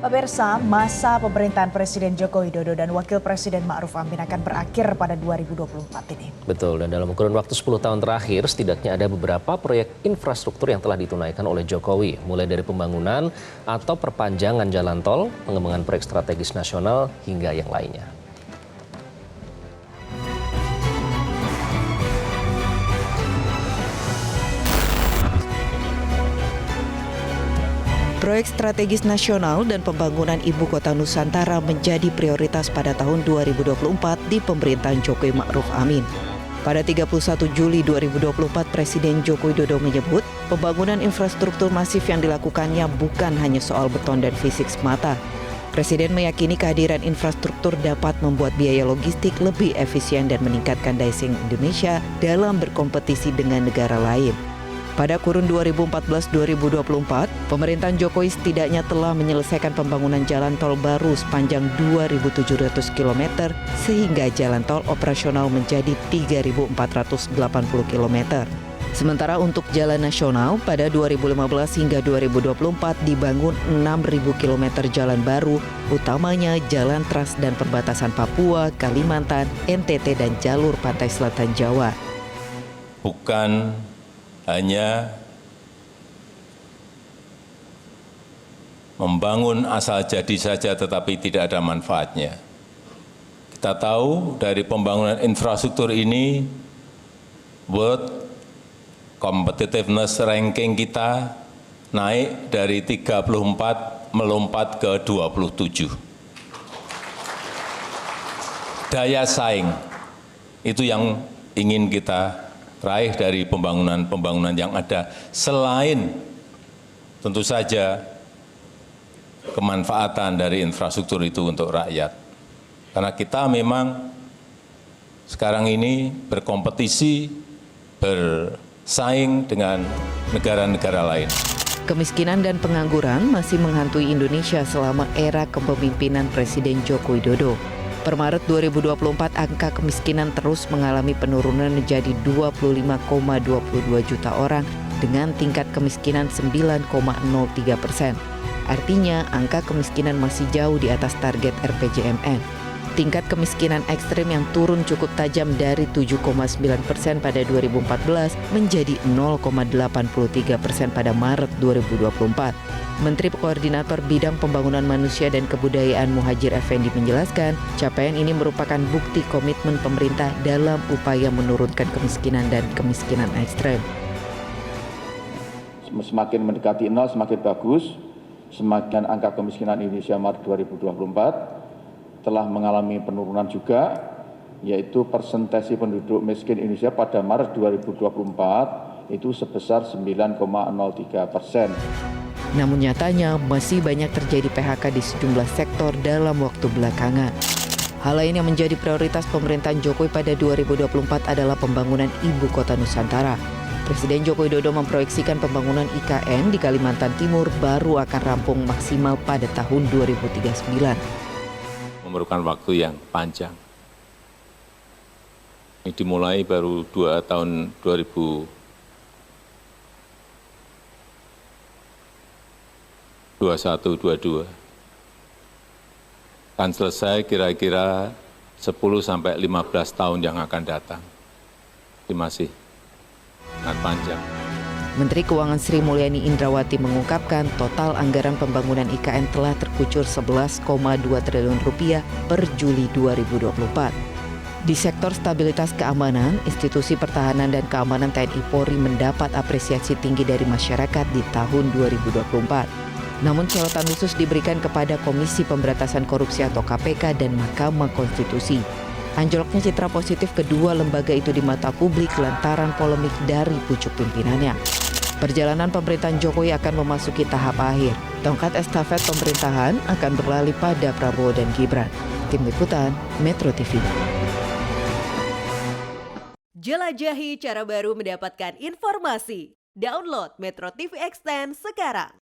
Pemirsa, masa pemerintahan Presiden Joko Widodo dan Wakil Presiden Ma'ruf Amin akan berakhir pada 2024 ini. Betul, dan dalam kurun waktu 10 tahun terakhir, setidaknya ada beberapa proyek infrastruktur yang telah ditunaikan oleh Jokowi, mulai dari pembangunan atau perpanjangan jalan tol, pengembangan proyek strategis nasional, hingga yang lainnya. Proyek strategis nasional dan pembangunan Ibu Kota Nusantara menjadi prioritas pada tahun 2024 di pemerintahan Jokowi Ma'ruf Amin. Pada 31 Juli 2024, Presiden Joko Widodo menyebut pembangunan infrastruktur masif yang dilakukannya bukan hanya soal beton dan fisik semata. Presiden meyakini kehadiran infrastruktur dapat membuat biaya logistik lebih efisien dan meningkatkan daya saing Indonesia dalam berkompetisi dengan negara lain. Pada kurun 2014-2024, pemerintahan Jokowi setidaknya telah menyelesaikan pembangunan jalan tol baru sepanjang 2.700 km sehingga jalan tol operasional menjadi 3.480 km. Sementara untuk jalan nasional, pada 2015 hingga 2024 dibangun 6.000 km jalan baru, utamanya jalan Trans dan perbatasan Papua, Kalimantan, NTT, dan jalur pantai selatan Jawa. Bukan hanya membangun asal jadi saja tetapi tidak ada manfaatnya. Kita tahu dari pembangunan infrastruktur ini, World Competitiveness Ranking kita naik dari 34 melompat ke 27. Daya saing itu yang ingin kita raih dari pembangunan yang ada, selain tentu saja kemanfaatan dari infrastruktur itu untuk rakyat. Karena kita memang sekarang ini berkompetisi, bersaing dengan negara-negara lain. Kemiskinan dan pengangguran masih menghantui Indonesia selama era kepemimpinan Presiden Joko Widodo. Per Maret 2024, angka kemiskinan terus mengalami penurunan menjadi 25,22 juta orang dengan tingkat kemiskinan 9,03%. Artinya, angka kemiskinan masih jauh di atas target RPJMN. Tingkat kemiskinan ekstrem yang turun cukup tajam dari 7,9% pada 2014 menjadi 0,83% pada Maret 2024. Menteri Koordinator Bidang Pembangunan Manusia dan Kebudayaan Muhadjir Effendi menjelaskan, capaian ini merupakan bukti komitmen pemerintah dalam upaya menurunkan kemiskinan dan kemiskinan ekstrem. Semakin mendekati 0 semakin bagus, semakin angka kemiskinan Indonesia Maret 2024 telah mengalami penurunan juga, yaitu persentase penduduk miskin Indonesia pada Maret 2024 itu sebesar 9,03%. Namun nyatanya masih banyak terjadi PHK di sejumlah sektor dalam waktu belakangan. Hal lain yang menjadi prioritas pemerintahan Jokowi pada 2024 adalah pembangunan Ibu Kota Nusantara. Presiden Joko Widodo memproyeksikan pembangunan IKN di Kalimantan Timur baru akan rampung maksimal pada tahun 2039. Memerlukan waktu yang panjang. Ini dimulai baru 2 tahun 2021-22. Akan selesai kira-kira 10-15 tahun yang akan datang. Ini masih sangat panjang. Menteri Keuangan Sri Mulyani Indrawati mengungkapkan total anggaran pembangunan IKN telah terkucur 11,2 triliun rupiah per Juli 2024. Di sektor stabilitas keamanan, institusi pertahanan dan keamanan TNI Polri mendapat apresiasi tinggi dari masyarakat di tahun 2024. Namun sorotan khusus diberikan kepada Komisi Pemberantasan Korupsi atau KPK dan Mahkamah Konstitusi. Anjloknya citra positif kedua lembaga itu di mata publik lantaran polemik dari pucuk pimpinannya. Perjalanan pemerintahan Jokowi akan memasuki tahap akhir. Tongkat estafet pemerintahan akan beralih pada Prabowo dan Gibran. Tim Liputan, Metro TV. Jelajahi cara baru mendapatkan informasi. Download Metro TV Extend sekarang.